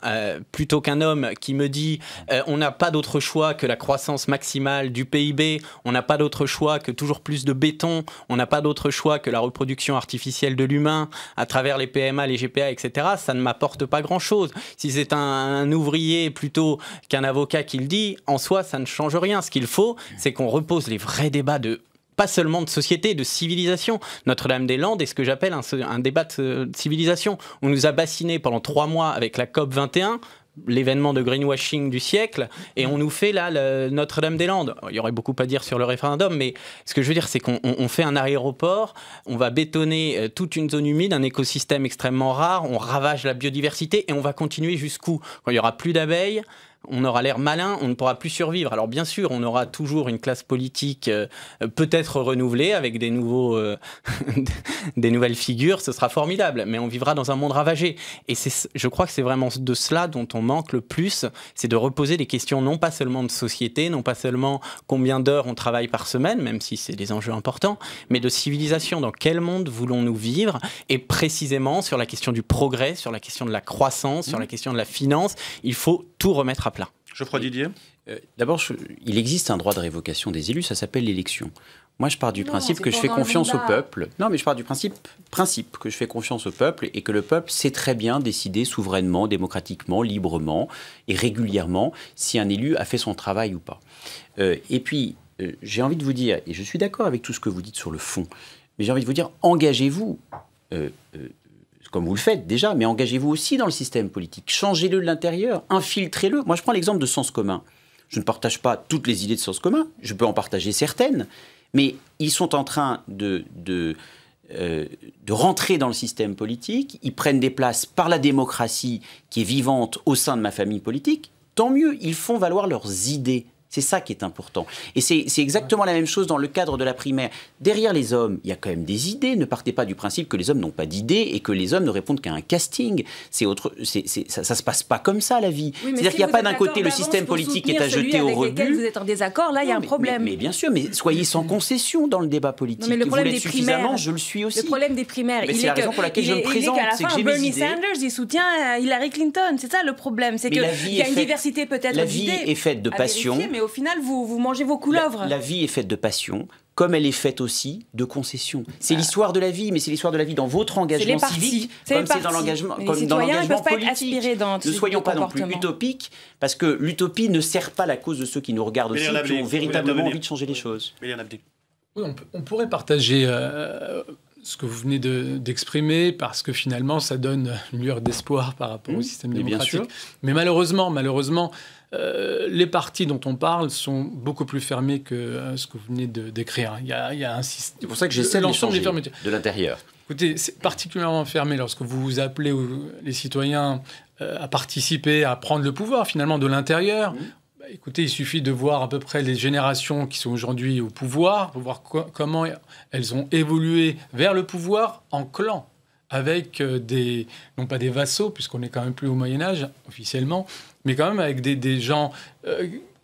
S8: plutôt qu'un homme qui me dit on n'a pas d'autre choix que la croissance maximale du PIB, on n'a pas d'autre choix que toujours plus de béton, on n'a pas d'autre choix que la reproduction artificielle de l'humain à travers les PMA, les GPA, etc., ça ne m'apporte pas grand-chose. Si c'est un ouvrier plutôt qu'un avocat qui le dit, en soi, ça ne change rien. Ce qu'il faut, c'est qu'on repose les vrais débats pas seulement de société, de civilisation. Notre-Dame-des-Landes est ce que j'appelle un débat de civilisation. On nous a bassinés pendant 3 mois avec la COP21, l'événement de greenwashing du siècle, et on nous fait là Notre-Dame-des-Landes. Il y aurait beaucoup à dire sur le référendum, mais ce que je veux dire, c'est qu'on fait un aéroport, on va bétonner toute une zone humide, un écosystème extrêmement rare, on ravage la biodiversité, et on va continuer jusqu'où? Quand il n'y aura plus d'abeilles, on aura l'air malin, on ne pourra plus survivre. Alors bien sûr, on aura toujours une classe politique peut-être renouvelée avec des nouvelles figures, ce sera formidable, mais on vivra dans un monde ravagé. Et je crois que c'est vraiment de cela dont on manque le plus, c'est de reposer des questions non pas seulement de société, non pas seulement combien d'heures on travaille par semaine, même si c'est des enjeux importants, mais de civilisation. Dans quel monde voulons-nous vivre? Et précisément sur la question du progrès, sur la question de la croissance, sur la question de la finance, il faut tout remettre à plat.
S1: Geoffroy Didier.
S6: D'abord, il existe un droit de révocation des élus, ça s'appelle l'élection. Moi, je pars du principe que je fais confiance au peuple. Non, mais je pars du principe que je fais confiance au peuple et que le peuple sait très bien décider souverainement, démocratiquement, librement et régulièrement si un élu a fait son travail ou pas. Et puis, j'ai envie de vous dire, et je suis d'accord avec tout ce que vous dites sur le fond, mais j'ai envie de vous dire, engagez-vous. Comme vous le faites déjà, mais engagez-vous aussi dans le système politique. Changez-le de l'intérieur, infiltrez-le. Moi, je prends l'exemple de Sens commun. Je ne partage pas toutes les idées de Sens commun, je peux en partager certaines, mais ils sont en train de rentrer dans le système politique, ils prennent des places par la démocratie qui est vivante au sein de ma famille politique. Tant mieux, ils font valoir leurs idées. C'est ça qui est important. Et c'est exactement la même chose dans le cadre de la primaire. Derrière les hommes, il y a quand même des idées. Ne partez pas du principe que les hommes n'ont pas d'idées et que les hommes ne répondent qu'à un casting. Ça se passe pas comme ça, la vie.
S7: Oui,
S6: c'est-à-dire qu'il n'y a pas d'un côté le système politique qui est à jeter au rebut.
S7: Vous êtes en désaccord, là, il y a un problème.
S6: Mais bien sûr, mais soyez sans concession dans le débat politique.
S7: Non, mais le problème
S6: vous l'êtes
S7: des
S6: suffisamment,
S7: primaires,
S6: je le suis aussi.
S7: Le problème des primaires,
S6: c'est la raison pour laquelle je me présente, c'est que j'ai mes idées.
S7: Bernie Sanders, il soutient Hillary Clinton. C'est ça le problème. C'est qu'il y a une diversité peut-être d'idées.
S6: La vie est faite de passion.
S7: Mais au final, vous mangez vos couleuvres.
S6: La vie est faite de passion, comme elle est faite aussi de concessions. C'est l'histoire de la vie, mais c'est l'histoire de la vie dans votre engagement civique, comme c'est dans l'engagement politique. Ne soyons pas non plus utopiques, parce que l'utopie ne sert pas la cause de ceux qui nous regardent aussi, qui ont véritablement envie de changer les choses.
S9: Oui, on pourrait partager ce que vous venez d'exprimer, parce que finalement, ça donne une lueur d'espoir par rapport au système démocratique. Mais malheureusement, les partis dont on parle sont beaucoup plus fermés que ce que vous venez de décrire. Il y a un système.
S6: C'est pour ça que j'essaie de changer de l'intérieur.
S9: Écoutez, c'est particulièrement fermé lorsque vous appelez les citoyens à participer, à prendre le pouvoir finalement de l'intérieur. Écoutez, il suffit de voir à peu près les générations qui sont aujourd'hui au pouvoir, pour voir comment elles ont évolué vers le pouvoir en clan, avec non pas des vassaux, puisqu'on est quand même plus au Moyen-Âge officiellement, mais quand même avec des gens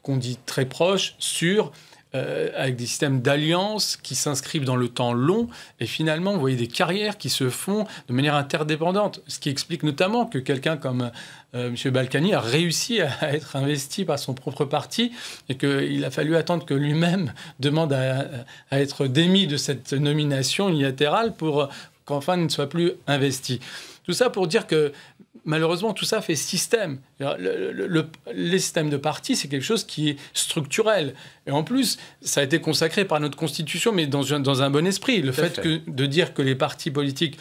S9: qu'on dit très proches, sûrs, avec des systèmes d'alliances qui s'inscrivent dans le temps long. Et finalement, vous voyez des carrières qui se font de manière interdépendante. Ce qui explique notamment que quelqu'un comme M. Balkany a réussi à être investi par son propre parti et qu'il a fallu attendre que lui-même demande à être démis de cette nomination unilatérale pour qu'enfin il ne soit plus investi. Tout ça pour dire que malheureusement, tout ça fait système. Les systèmes de partis, c'est quelque chose qui est structurel. Et en plus, ça a été consacré par notre Constitution, mais dans un bon esprit. Le fait de dire que les partis politiques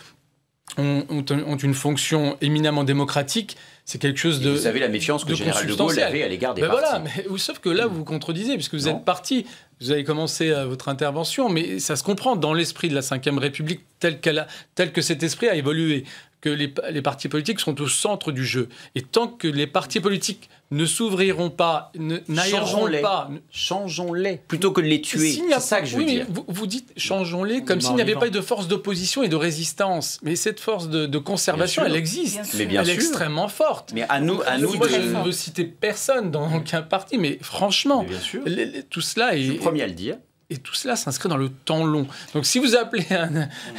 S9: ont une fonction éminemment démocratique, c'est quelque chose de.
S6: Vous savez la méfiance que le général de Gaulle avait à l'égard des partis.
S9: Voilà, mais sauf que là, vous vous contredisez, puisque vous êtes parti. Vous avez commencé votre intervention, mais ça se comprend dans l'esprit de la Ve République tel que cet esprit a évolué. que les partis politiques sont au centre du jeu. Et tant que les partis politiques ne s'ouvriront pas, n'aéreront pas...
S6: Changeons-les, plutôt que de les tuer. C'est ça que je veux dire.
S9: Vous dites changeons-les comme s'il n'y avait pas eu de force d'opposition et de résistance. Mais cette force de conservation, elle existe. Elle est extrêmement forte.
S6: Mais à nous
S9: moi, je ne veux citer personne dans aucun parti, mais franchement, tout cela est...
S6: Je suis le premier à le dire.
S9: Et tout cela s'inscrit dans le temps long. Donc si vous appelez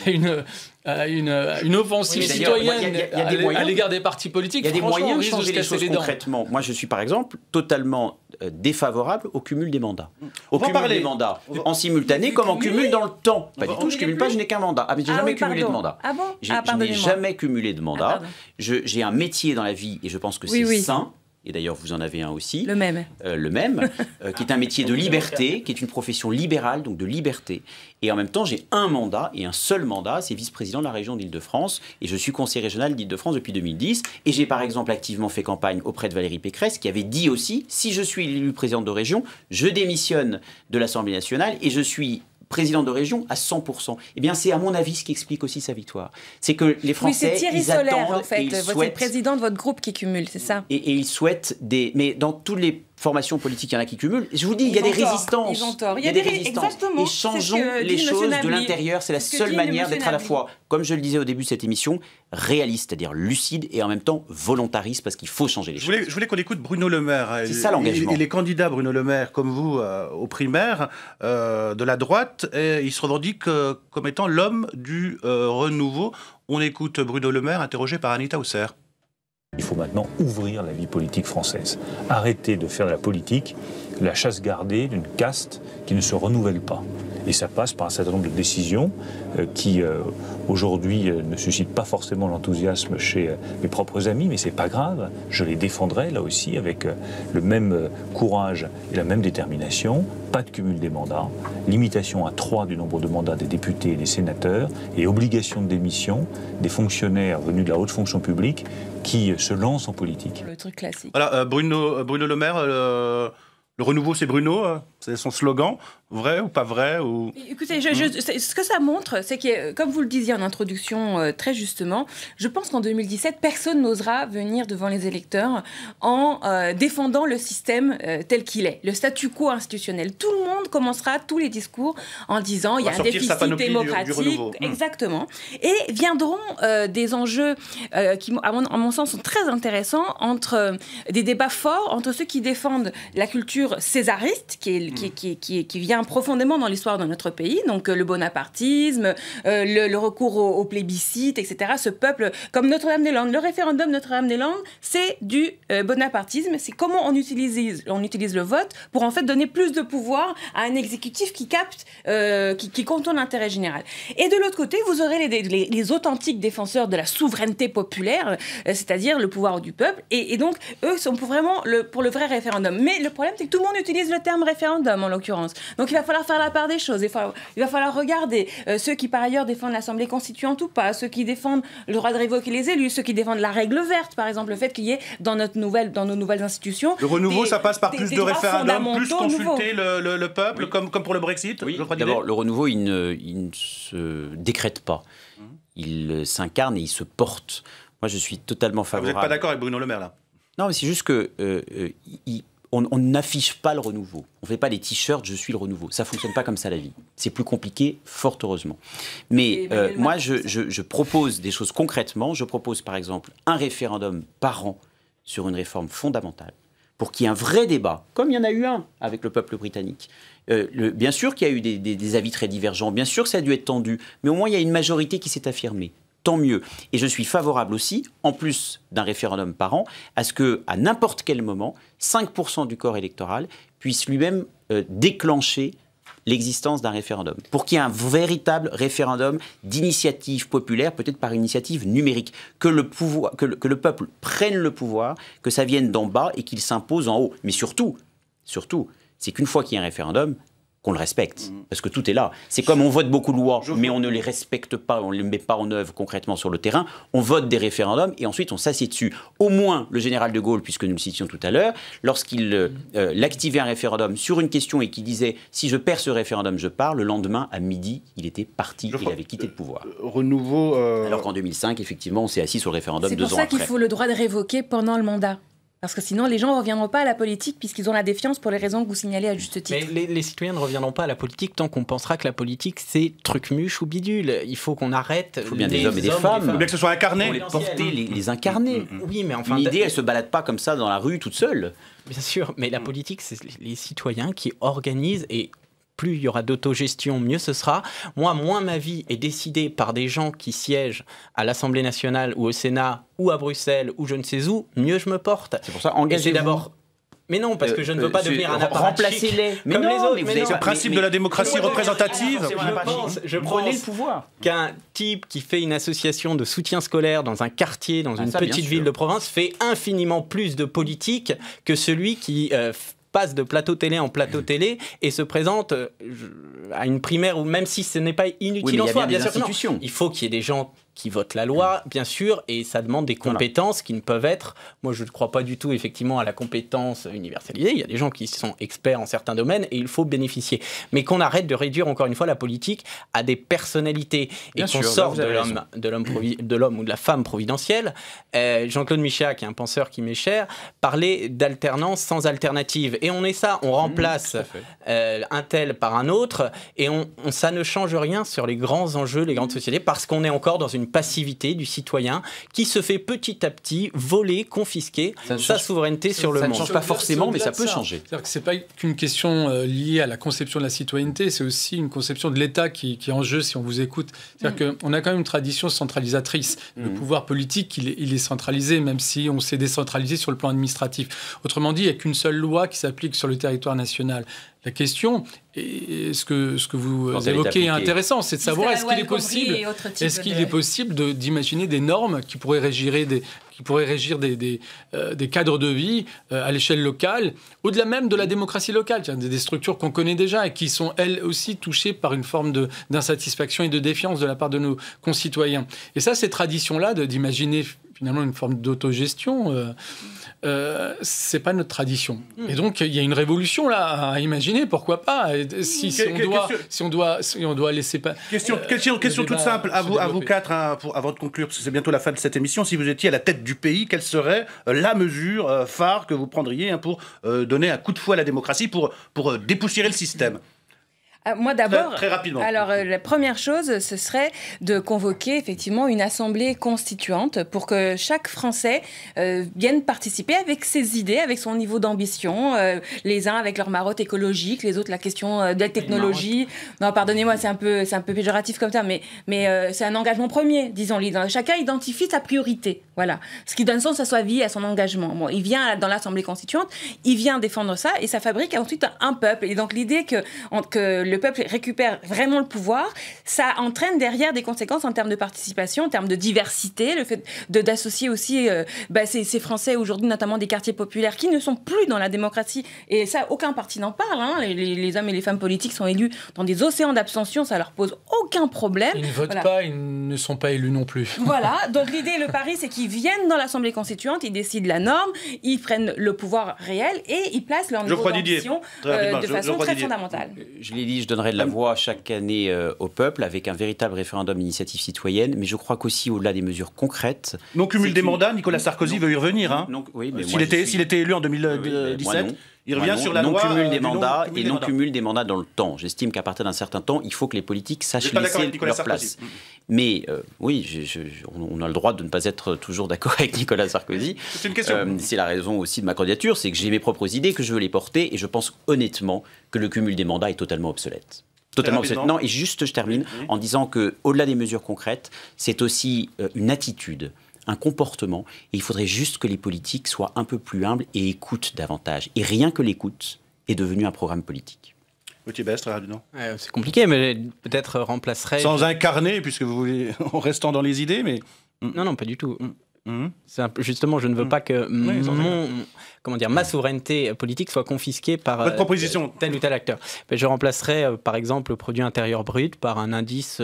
S9: une offensive citoyenne à l'égard des partis politiques,
S6: il y a des moyens de changer les choses concrètement. Moi, je suis par exemple totalement défavorable au cumul des mandats. Au cumul des mandats en simultané comme en cumul dans le temps. Pas du tout, je ne cumule pas, je n'ai qu'un mandat. Ah, mais j'ai jamais cumulé de mandat.
S7: Ah bon?
S6: Je n'ai jamais cumulé de mandat. J'ai un métier dans la vie et je pense que c'est sain. Et d'ailleurs, vous en avez un aussi.
S7: Le même.
S6: Qui est un métier de liberté, qui est une profession libérale, donc de liberté. Et en même temps, j'ai un mandat, et un seul mandat, c'est vice-président de la région d'Île-de-France. Et je suis conseiller régional d'Île-de-France depuis 2010. Et j'ai par exemple activement fait campagne auprès de Valérie Pécresse, qui avait dit aussi, si je suis élu président de région, je démissionne de l'Assemblée nationale et je suis président de région à 100%. Eh bien, c'est à mon avis ce qui explique aussi sa victoire. C'est que les Français,
S7: c'est Thierry Solaire, en fait. C'est le président de votre groupe qui cumule, c'est ça.
S6: Et ils souhaitent des... Mais dans toutes les formations politiques, il y en a qui cumulent. Je vous dis, il y a des résistances.
S7: Ils ont tort.
S6: Il y a des résistances. Et changeons les choses de l'intérieur. C'est la seule manière d'être à la fois, comme je le disais au début de cette émission, réaliste, c'est-à-dire lucide et en même temps volontariste, parce qu'il faut changer les choses.
S1: Je voulais qu'on écoute Bruno Le Maire.
S6: C'est ça l'engagement.
S1: Et les candidats Bruno Le Maire, comme vous, aux primaires de la droite, ils se revendiquent comme étant l'homme du renouveau. On écoute Bruno Le Maire interrogé par Anita Hausser.
S15: Il faut maintenant ouvrir la vie politique française. Arrêter de faire de la politique la chasse gardée d'une caste qui ne se renouvelle pas. Et ça passe par un certain nombre de décisions qui, aujourd'hui, ne suscitent pas forcément l'enthousiasme chez mes propres amis, mais c'est pas grave. Je les défendrai, là aussi, avec le même courage et la même détermination. Pas de cumul des mandats, limitation à 3 du nombre de mandats des députés et des sénateurs, et obligation de démission des fonctionnaires venus de la haute fonction publique qui se lancent en politique.
S7: Le truc classique.
S1: Voilà, Bruno Le Maire... Le renouveau, c'est Bruno, c'est son slogan. Vrai ou pas vrai ou...
S7: Écoutez, ce que ça montre, c'est que, comme vous le disiez en introduction très justement, je pense qu'en 2017, personne n'osera venir devant les électeurs en défendant le système tel qu'il est, le statu quo institutionnel. Tout le monde commencera tous les discours en disant il y a un déficit démocratique. Exactement. Et viendront des enjeux qui, à mon sens, sont très intéressants, entre des débats forts entre ceux qui défendent la culture césariste, qui vient profondément dans l'histoire de notre pays, donc le bonapartisme, le recours au plébiscite, etc. Ce peuple, comme Notre-Dame-des-Landes, le référendum Notre-Dame-des-Landes, c'est du bonapartisme. C'est comment on utilise le vote pour en fait donner plus de pouvoir à un exécutif qui capte, qui contourne l'intérêt général. Et de l'autre côté, vous aurez les authentiques défenseurs de la souveraineté populaire, c'est-à-dire le pouvoir du peuple, et donc eux sont vraiment pour le vrai référendum. Mais le problème, c'est que tout le monde utilise le terme référendum en l'occurrence. Donc il va falloir faire la part des choses. Il va falloir regarder ceux qui par ailleurs défendent l'Assemblée constituante ou pas, ceux qui défendent le droit de révoquer les élus, ceux qui défendent la règle verte, par exemple, le fait qu'il y ait dans nos nouvelles institutions.
S1: Le renouveau, ça passe par plus de référendums, plus consulter le peuple, comme pour le Brexit.
S6: Oui. D'abord, le renouveau, il ne se décrète pas. Il s'incarne et il se porte. Moi, je suis totalement favorable.
S1: Vous n'êtes pas d'accord avec Bruno Le Maire, là?
S6: Non, mais c'est juste que... on n'affiche pas le renouveau. On ne fait pas des t-shirts « Je suis le renouveau ». Ça ne fonctionne pas comme ça, la vie. C'est plus compliqué, fort heureusement. Mais moi, je propose des choses concrètement. Je propose, par exemple, un référendum par an sur une réforme fondamentale pour qu'il y ait un vrai débat, comme il y en a eu un avec le peuple britannique. Bien sûr qu'il y a eu des avis très divergents. Bien sûr que ça a dû être tendu. Mais au moins, il y a une majorité qui s'est affirmée. Tant mieux. Et je suis favorable aussi, en plus d'un référendum par an, à ce qu'à n'importe quel moment, 5% du corps électoral puisse lui-même déclencher l'existence d'un référendum. Pour qu'il y ait un véritable référendum d'initiative populaire, peut-être par initiative numérique. Que le peuple prenne le pouvoir, que ça vienne d'en bas et qu'il s'impose en haut. Mais surtout, c'est qu'une fois qu'il y a un référendum, qu'on le respecte, parce que tout est là. C'est comme on vote beaucoup de lois, mais on ne les respecte pas, on ne les met pas en œuvre concrètement sur le terrain. On vote des référendums et ensuite on s'assied dessus. Au moins, le général de Gaulle, puisque nous le citions tout à l'heure, lorsqu'il activait un référedum sur une question et qu'il disait « si je perds ce référendum, je pars », le lendemain, à midi, il était parti, il avait quitté le pouvoir.
S1: Renouveau...
S6: Alors qu'en 2005, effectivement, on s'est assis sur le référendum 2 ans après.
S7: C'est pour ça qu'il faut le droit de révoquer pendant le mandat. Parce que sinon, les gens ne reviendront pas à la politique puisqu'ils ont la défiance pour les raisons que vous signalez à juste titre.
S8: Mais les citoyens ne reviendront pas à la politique tant qu'on pensera que la politique, c'est truc-muche ou bidule. Il faut qu'on arrête...
S6: Il faut bien des hommes et des femmes.
S1: Il faut bien que ce soit incarné.
S6: Pour les porter, les incarner.
S8: Oui, mais enfin...
S6: Une idée, elle ne se balade pas comme ça dans la rue toute seule.
S8: Bien sûr, mais la politique, c'est les citoyens qui organisent et... Plus il y aura d'autogestion, mieux ce sera. Moi, moins ma vie est décidée par des gens qui siègent à l'Assemblée nationale ou au Sénat ou à Bruxelles ou je ne sais où, mieux je me porte.
S6: C'est pour ça, engagez-vous.
S8: D'abord... Mais non, parce que je ne veux pas devenir un apparatchik.
S6: Remplacez-les.
S8: Comme les autres.
S6: Mais
S1: c'est le principe de la démocratie représentative.
S8: Je prenais le pouvoir. Qu'un type qui fait une association de soutien scolaire dans un quartier, dans une petite ville de province, fait infiniment plus de politique que celui qui... passe de plateau télé en plateau télé et se présente à une primaire, ou même si ce n'est pas inutile en soi, bien sûr que non. Il faut qu'il y ait des gens qui votent la loi, bien sûr, et ça demande des compétences qui ne peuvent être... Moi, je ne crois pas du tout, effectivement, à la compétence universalisée. Il y a des gens qui sont experts en certains domaines et il faut bénéficier. Mais qu'on arrête de réduire, encore une fois, la politique à des personnalités et qu'on sorte de l'homme ou de la femme providentielle. Jean-Claude Michéa, qui est un penseur qui m'est cher, parlait d'alternance sans alternative. Et on est ça, on remplace un tel par un autre et ça ne change rien sur les grands enjeux, les grandes sociétés, parce qu'on est encore dans une passivité du citoyen qui se fait petit à petit voler, confisquer sa souveraineté sur le monde.
S6: Ça ne change pas forcément, mais ça peut changer.
S9: C'est-à-dire que ce n'est pas qu'une question liée à la conception de la citoyenneté, c'est aussi une conception de l'État qui est en jeu si on vous écoute. C'est-à-dire qu'on a quand même une tradition centralisatrice. Le pouvoir politique, il est centralisé, même si on s'est décentralisé sur le plan administratif. Autrement dit, il n'y a qu'une seule loi qui s'applique sur le territoire national. La question, et ce que vous évoquez est intéressant, c'est de savoir est-ce qu'il est possible d'imaginer des normes qui pourraient régir des cadres de vie à l'échelle locale, au-delà même de la démocratie locale, des structures qu'on connaît déjà et qui sont elles aussi touchées par une forme d'insatisfaction et de défiance de la part de nos concitoyens. Et ça, ces traditions-là d'imaginer finalement une forme d'autogestion, c'est pas notre tradition. Et donc il y a une révolution là à imaginer, pourquoi pas, si on doit laisser pas.
S1: Question toute simple à vous quatre, avant de conclure, parce que c'est bientôt la fin de cette émission. Si vous étiez à la tête du pays, quelle serait la mesure phare que vous prendriez pour donner un coup de fouet à la démocratie, pour dépoussiérer le système?
S7: Moi d'abord,
S1: très rapidement.
S7: Alors la première chose, ce serait de convoquer effectivement une assemblée constituante pour que chaque Français vienne participer avec ses idées, avec son niveau d'ambition, les uns avec leur marotte écologique, les autres la question de la technologie. Non, pardonnez-moi, c'est un peu péjoratif comme ça, mais c'est un engagement premier, disons-le. Chacun identifie sa priorité, voilà. Ce qui donne sens à sa vie, à son engagement. Bon, il vient dans l'assemblée constituante, il vient défendre ça et ça fabrique ensuite un peuple. Et donc l'idée que le peuple récupère vraiment le pouvoir, ça entraîne derrière des conséquences en termes de participation, en termes de diversité, le fait d'associer aussi ces Français aujourd'hui, notamment des quartiers populaires, qui ne sont plus dans la démocratie. Et ça, aucun parti n'en parle. Hein. Les hommes et les femmes politiques sont élus dans des océans d'abstention, ça leur pose aucun problème.
S9: Ils ne votent pas, ils ne sont pas élus non plus.
S7: Voilà, donc l'idée, le pari, c'est qu'ils viennent dans l'Assemblée constituante, ils décident la norme, ils prennent le pouvoir réel et ils placent leur niveau d'ambition de façon très fondamentale.
S6: Je l'ai dit, je donnerai de la voix chaque année au peuple avec un véritable référendum d'initiative citoyenne, mais je crois qu'aussi au-delà des mesures concrètes...
S1: Non cumul des mandats, Nicolas Sarkozy veut y revenir. Hein.
S6: Oui,
S1: s'il était élu en 2017... Il revient sur la loi
S6: cumul des mandats et non cumul des mandats dans le temps. J'estime qu'à partir d'un certain temps, il faut que les politiques sachent laisser leur place. Mais oui, on a le droit de ne pas être toujours d'accord avec Nicolas Sarkozy.
S1: C'est une question.
S6: C'est la raison aussi de ma candidature, c'est que j'ai mes propres idées, que je veux les porter, et je pense honnêtement que le cumul des mandats est totalement obsolète. Totalement obsolète. Non, et juste je termine en disant qu'au-delà des mesures concrètes, c'est aussi une attitude, un comportement, et il faudrait juste que les politiques soient un peu plus humbles et écoutent davantage. Et rien que l'écoute est devenu un programme politique.
S1: Gauthier Best, très rapidement.
S8: C'est compliqué, mais peut-être remplacerait...
S1: Sans incarner, puisque vous voulez, en restant dans les idées, mais...
S8: Non, pas du tout. Justement, je ne veux pas que ma souveraineté politique soit confisquée par
S1: votre proposition.
S8: Tel ou tel acteur. Je remplacerai, par exemple, le produit intérieur brut par un indice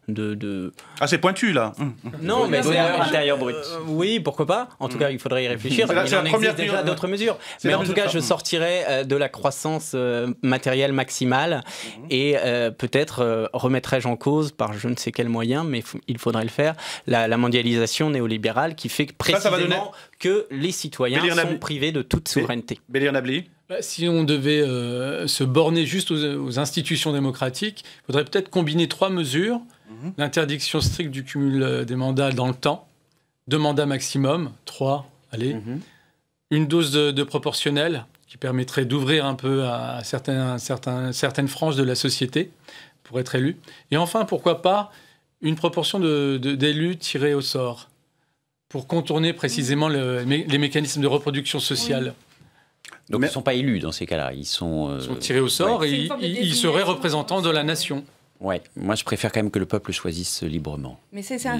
S8: de...
S1: Ah, c'est pointu, là.
S8: Non, mais c'est intérieur brut. Oui, pourquoi pas. En tout cas, il faudrait y réfléchir. Il en existe déjà d'autres mesures. Mais en tout cas, je sortirai de la croissance matérielle maximale et peut-être remettrai-je en cause, par je ne sais quel moyen, mais il faudrait le faire, la mondialisation néolibérale qui fait précisément que les citoyens sont privés de toute souveraineté.
S1: Bélir Nabli.
S9: Si on devait se borner juste aux institutions démocratiques, il faudrait peut-être combiner 3 mesures. L'interdiction stricte du cumul des mandats dans le temps, 2 mandats maximum, 3, allez. Une dose de proportionnel qui permettrait d'ouvrir un peu à certaines franges de la société pour être élu. Et enfin, pourquoi pas, une proportion d'élus tirés au sort pour contourner précisément les mécanismes de reproduction sociale.
S6: Donc ils ne sont pas élus dans ces cas-là, ils sont
S9: tirés au sort et ils seraient représentants de la nation.
S6: Ouais, moi je préfère quand même que le peuple choisisse librement.
S7: Mais c'est un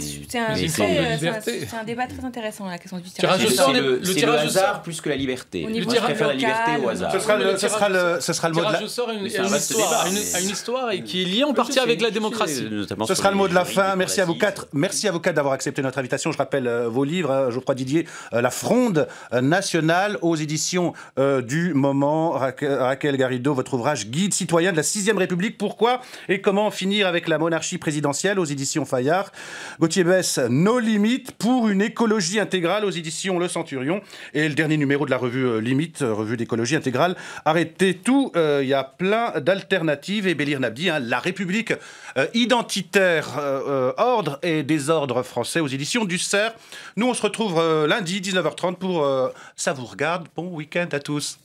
S7: débat très intéressant, la question du
S6: tirage au sort. C'est le hasard plus que la liberté. Moi je préfère la liberté au hasard.
S1: Ce sera le mot de la...
S9: tirage au sort a une histoire et qui est liée en partie avec la démocratie.
S1: Ce sera le mot de la fin. Merci à vous quatre. Merci à vous quatre d'avoir accepté notre invitation. Je rappelle vos livres, Geoffroy Didier, La Fronde nationale aux éditions du Moment. Raquel Garrido, votre ouvrage Guide citoyen de la 6e République. Pourquoi et comment finir avec la monarchie présidentielle aux éditions Fayard. Gauthier Besse, Nos limites pour une écologie intégrale aux éditions Le Centurion. Et le dernier numéro de la revue Limite, revue d'écologie intégrale. Arrêtez tout, il y a plein d'alternatives. Et Bélir Nabli, La République identitaire, ordre et désordre français aux éditions du Cerf. Nous, on se retrouve lundi, 19h30 pour Ça vous regarde. Bon week-end à tous.